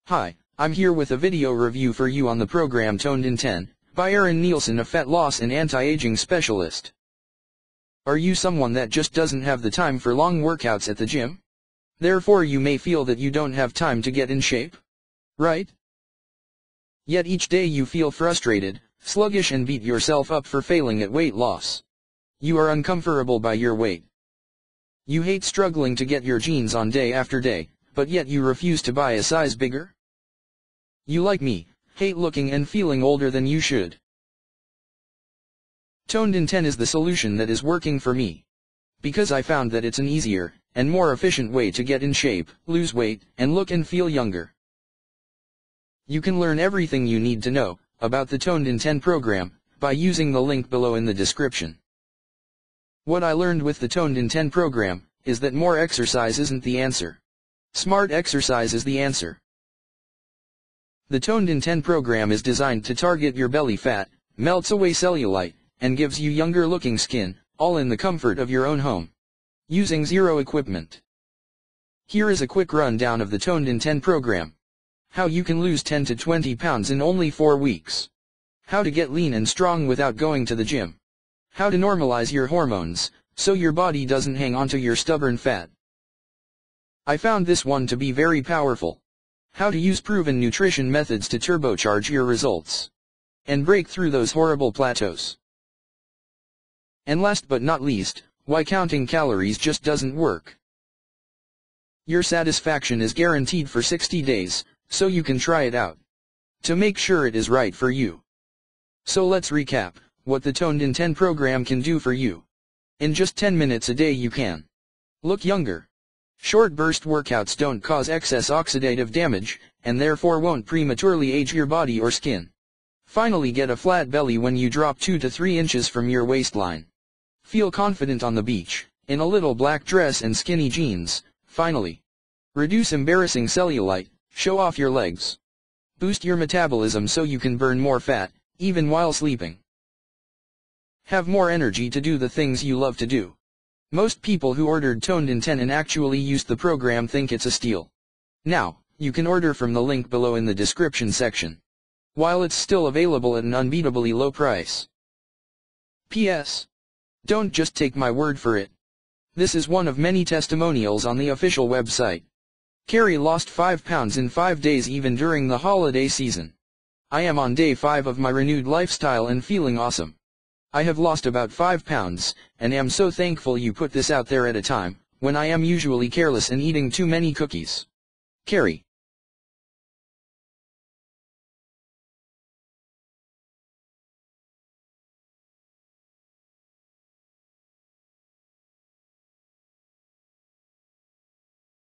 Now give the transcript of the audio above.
Hi, I'm here with a video review for you on the program Toned in 10, by Aaron Nielsen, a fat loss and anti-aging specialist. Are you someone that just doesn't have the time for long workouts at the gym? Therefore you may feel that you don't have time to get in shape? Right? Yet each day you feel frustrated, sluggish and beat yourself up for failing at weight loss. You are uncomfortable by your weight. You hate struggling to get your jeans on day after day, but yet you refuse to buy a size bigger? You, like me, hate looking and feeling older than you should. Toned in 10 is the solution that is working for me. Because I found that it's an easier and more efficient way to get in shape, lose weight, and look and feel younger. You can learn everything you need to know about the Toned in 10 program by using the link below in the description. What I learned with the Toned in 10 program is that more exercise isn't the answer. Smart exercise is the answer. The Toned in 10 program is designed to target your belly fat, melts away cellulite, and gives you younger looking skin, all in the comfort of your own home. Using zero equipment. Here is a quick rundown of the Toned in 10 program. How you can lose 10 to 20 pounds in only 4 weeks. How to get lean and strong without going to the gym. How to normalize your hormones, so your body doesn't hang onto your stubborn fat. I found this one to be very powerful. How to use proven nutrition methods to turbocharge your results. And break through those horrible plateaus. And last but not least, why counting calories just doesn't work. Your satisfaction is guaranteed for 60 days, so you can try it out. To make sure it is right for you. So let's recap what the Toned in 10 program can do for you. In just 10 minutes a day you can look younger. Short burst workouts don't cause excess oxidative damage, and therefore won't prematurely age your body or skin. Finally, get a flat belly when you drop 2 to 3 inches from your waistline. Feel confident on the beach, in a little black dress and skinny jeans. Finally, reduce embarrassing cellulite, show off your legs. Boost your metabolism so you can burn more fat, even while sleeping. Have more energy to do the things you love to do. Most people who ordered Toned in 10 and actually used the program think it's a steal. Now, you can order from the link below in the description section. While it's still available at an unbeatably low price. P.S. Don't just take my word for it. This is one of many testimonials on the official website. Carrie lost 5 pounds in 5 days even during the holiday season. I am on day 5 of my renewed lifestyle and feeling awesome. I have lost about 5 pounds, and am so thankful you put this out there at a time when I am usually careless and eating too many cookies. Carrie.